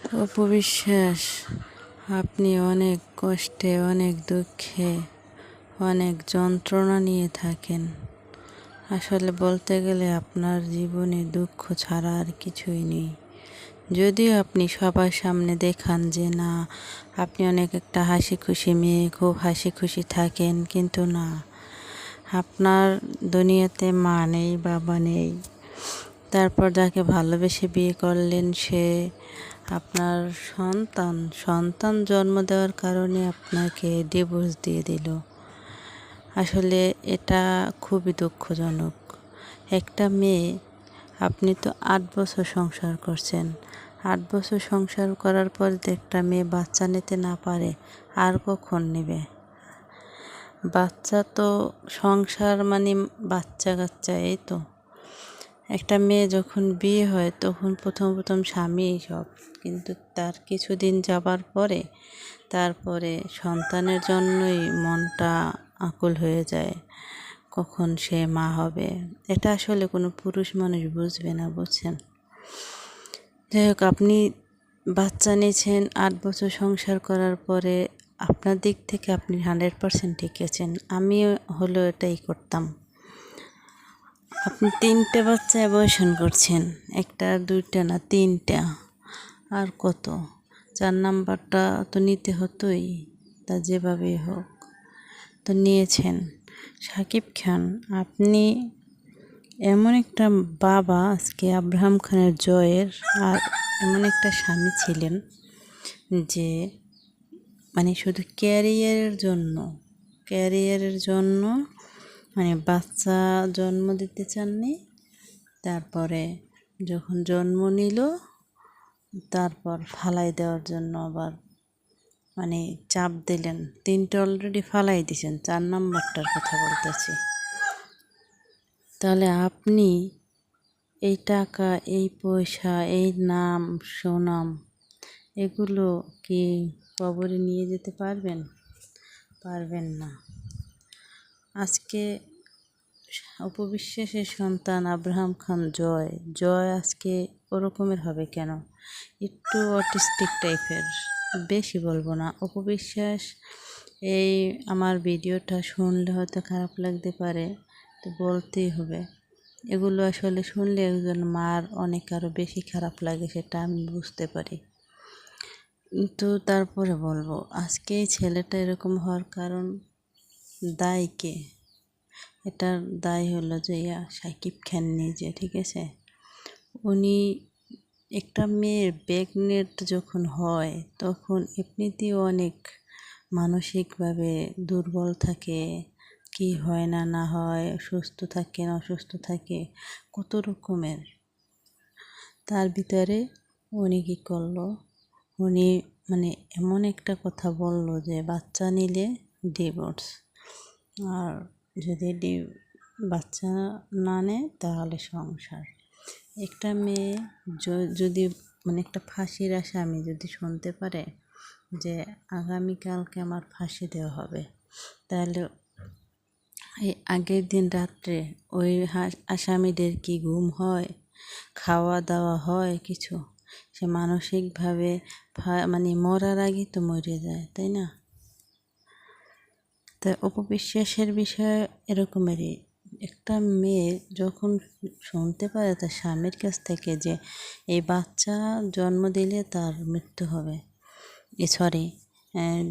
অপবিশ্বাস, আপনি অনেক কষ্টে, অনেক দুঃখে, অনেক যন্ত্রণা নিয়ে থাকেন। আসলে বলতে গেলে আপনার জীবনে দুঃখ ছাড়া আর কিছুই নেই। যদিও আপনি সবার সামনে দেখান যে না, আপনি অনেক একটা হাসি খুশি মেয়ে, খুব হাসি খুশি থাকেন, কিন্তু না, আপনার দুনিয়াতে মা নেই, বাবা নেই। তারপর যাকে ভালোবেসে বিয়ে করলেন সে আপনার সন্তান জন্ম দেওয়ার কারণে আপনাকে ডিভোর্স দিয়ে দিল। আসলে এটা খুবই দুঃখজনক। একটা মেয়ে, আপনি তো 8 বছর সংসার করছেন। 8 বছর সংসার করার পর যদি একটা মেয়ে বাচ্চা নিতে না পারে, আর কখন নেবে? বাচ্চা তো সংসার মানে বাচ্চা কাচ্চা, এই তো। একটা মেয়ে যখন বিয়ে হয় তখন প্রথম স্বামীই সব, কিন্তু তার কিছুদিন যাবার পরে তারপরে সন্তানের জন্যই মনটা আকুল হয়ে যায়, কখন সে মা হবে। এটা আসলে কোনো পুরুষ মানুষ বুঝবে না, বুঝছেন? যাই হোক, আপনি বাচ্চা নিয়েছেন, 8 বছর সংসার করার পরে আপনার দিক থেকে আপনি 100% ঠিক আছেন। আমি হলো এটাই করতাম। আপনি 3টে বাচ্চা অ্যাবর্শন করছেন, একটা আর 2টা না, 3টা। আর কত? 4 নাম্বারটা তো নিতে হতোই, তা যেভাবেই হোক তো নিয়েছেন। শাকিব খান, আপনি এমন একটা বাবা, আজকে আব্রাহাম খানের জয়ের, আর এমন একটা স্বামী ছিলেন যে মানে শুধু ক্যারিয়ারের জন্য মানে বাচ্চা জন্ম দিতে চাননি। তারপরে যখন জন্ম নিল, তারপর ফালাই দেওয়ার জন্য আবার মানে চাপ দিলেন। 3টে অলরেডি ফালাই দিয়েছেন, 4 নাম্বারটার কথা বলতেছি। তাহলে আপনি এই টাকা, এই পয়সা, এই নাম সুনাম, এগুলো কি কবরে নিয়ে যেতে পারবেন? পারবেন না। আজকে অপবিশ্বাসের সন্তান আব্রাহাম খান জয় আজকে ওরকমের হবে কেন? একটু অটিস্টিক টাইপের, বেশি বলবো না। অপবিশ্বাস, এই আমার ভিডিওটা শুনলে হয়তো খারাপ লাগতে পারে, তো বলতেই হবে। এগুলো আসলে শুনলে একজন মার অনেক আরও বেশি খারাপ লাগে, সেটা আমি বুঝতে পারি। কিন্তু তারপরে বলবো, আজকে এই ছেলেটা এরকম হওয়ার কারণ দায়ী কে? এটার দায় হলো যে শাকিব খান নিজে, ঠিক আছে? উনি একটা মেয়ের প্রেগনেন্ট যখন হয় তখন এমনিতেও অনেক মানসিকভাবে দুর্বল থাকে, কি হয় না না হয়, সুস্থ থাকে না অসুস্থ থাকে, কত রকমের। তার ভিতরে উনি কী করলো, উনি মানে এমন একটা কথা বলল যে বাচ্চা নিলে ডিভোর্স, আর যদি বাচ্চা না নেয় তাহলে সংসার। একটা মেয়ে যদি মানে একটা ফাঁসির আসামি যদি শুনতে পারে যে আগামীকালকে আমার ফাঁসি দেওয়া হবে, তাহলে এই আগের দিন রাত্রে ওই আসামিদের কি ঘুম হয়, খাওয়া দাওয়া হয় কিছু? সে মানসিকভাবে মানে মরার আগে তো মরে যায়, তাই না? তা অপবিশ্বাসের বিষয় এরকমেরই। একটা মেয়ে যখন শুনতে পারে তার স্বামীর কাছ থেকে যে এই বাচ্চা জন্ম দিলে তার মৃত্যু হবে,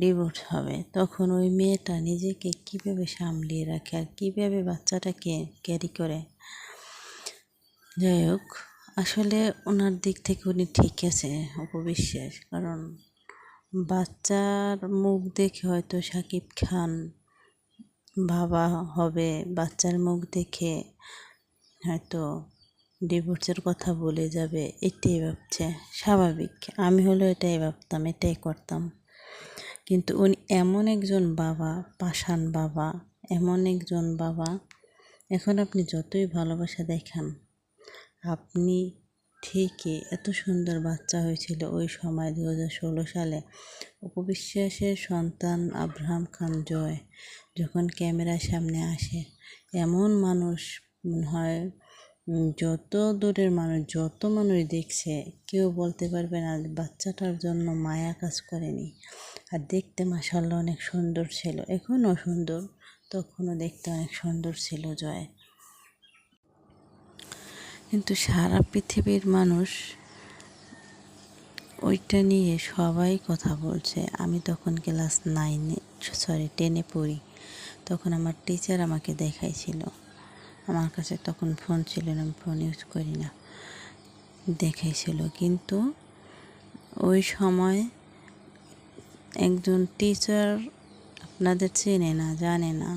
ডিভোর্স হবে, তখন ওই মেয়েটা নিজেকে কীভাবে সামলিয়ে রাখে আর কীভাবে বাচ্চাটাকে ক্যারি করে? যাই হোক, আসলে ওনার দিক থেকে উনি ঠিক আছে অপবিশ্বাস, কারণ বাচ্চার মুখ দেখে হয়তো শাকিব খান বাবা হবে, বাচ্চার মুখ দেখে হয়তো ডিভোর্সের কথা বলে যাবে, এটাই ভাবছে। স্বাভাবিক, আমি হলেও এটাই ভাবতাম, এটাই করতাম। কিন্তু উনি এমন একজন বাবা, পাষাণ বাবা, এমন একজন বাবা। এখন আপনি যতই ভালোবাসা দেখান, আপনি ঠিকই, এত সুন্দর বাচ্চা হয়েছিল ওই সময় 2016 সালে। অপবিশ্বাসের সন্তান আব্রাহাম খান জয় যখন ক্যামেরার সামনে আসে, এমন মানুষ মনে হয় যত দূরের মানুষ, যত মানুষ দেখছে, কেউ বলতে পারবে না বাচ্চাটার জন্য মায়া কাজ করেনি। আর দেখতে মাশাআল্লাহ অনেক সুন্দর ছিল, এখনও সুন্দর, তখনও দেখতে অনেক সুন্দর ছিল জয়। কিন্তু সারা পৃথিবীর মানুষ ওইটা নিয়ে সবাই কথা বলছে। আমি তখন ক্লাস 10-এ পড়ি। তখন আমার টিচার আমাকে দেখাইছিল। আমার কাছে তখন ফোন ছিল না, আমি ফোন ইউজ করি না। দেখাইছিল, কিন্তু ওই সময় একজন টিচার আপনাদের চেনে না, জানে না,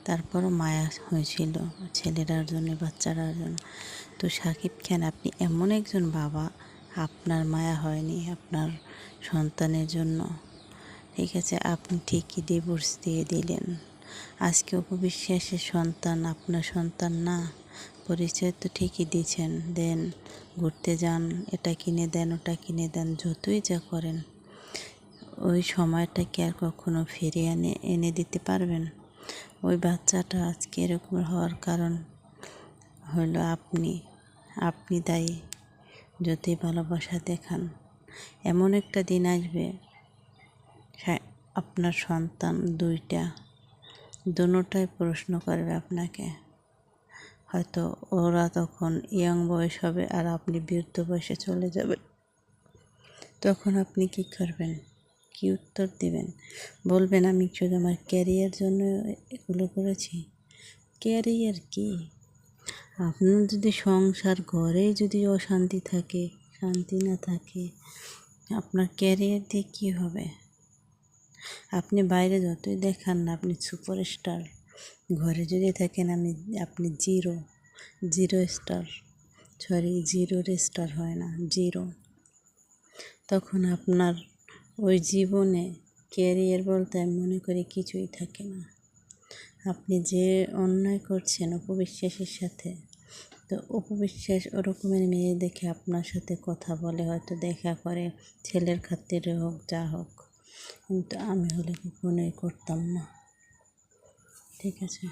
তারপরও মায়া হয়েছিল ছেলেটার জন্য, বাচ্চাটার জন্য। তো শাকিব খান, আপনি এমন একজন বাবা, আপনার মায়া হয়নি আপনার সন্তানের জন্য? ঠিক আছে, আপনি ঠিকই ডিভোর্স দিয়ে দিলেন। আজকে অপু বিশ্বাসের সন্তান আপনার সন্তান না? পরিচয় তো ঠিকই দিয়েছেন, দেন, ঘুরতে যান, এটা কিনে দেন, ওটা কিনে দেন, যতই যা করেন, ওই সময়টা কি আর কখনো ফিরিয়ে এনে দিতে পারবেন? ওই বাচ্চাটা আজকে এরকম হওয়ার কারণ হলো আপনি দায়ী। যদি ভালোবাসা দেখান, এমন একটা দিন আসবে আপনার সন্তান দুটোটাই প্রশ্ন করবে আপনাকে। হয়তো ওরা তখন ইয়াং বয়স হবে আর আপনি বৃদ্ধ বয়সে চলে যাবেন। তখন আপনি কি করবেন? কি উত্তর দিবেন? বলবেন আমি শুধু আমার ক্যারিয়ার জন্য এগুলো করেছি? ক্যারিয়ার কি? আপনার যদি সংসার, ঘরে যদি অশান্তি থাকে, শান্তি না থাকে, আপনার ক্যারিয়ার দিয়ে কী হবে? আপনি বাইরে যতই দেখান না আপনি সুপারস্টার, ঘরে যদি থাকেন আপনি জিরো স্টার হয় না, জিরো। তখন আপনার ওই জীবনে ক্যারিয়ার বলতে আমি মনে করি কিছুই থাকে না। আপনি যে অন্যায় করছেন অপু বিশ্বাসের সাথে, তো অপু বিশ্বাস ওরকমের মেয়ে দেখে আপনার সাথে কথা বলে, হয়তো দেখা করে, ছেলের খাতিরে হোক, যা হোক, কিন্তু আমি হলে কখনোই করতাম না। ঠিক আছে।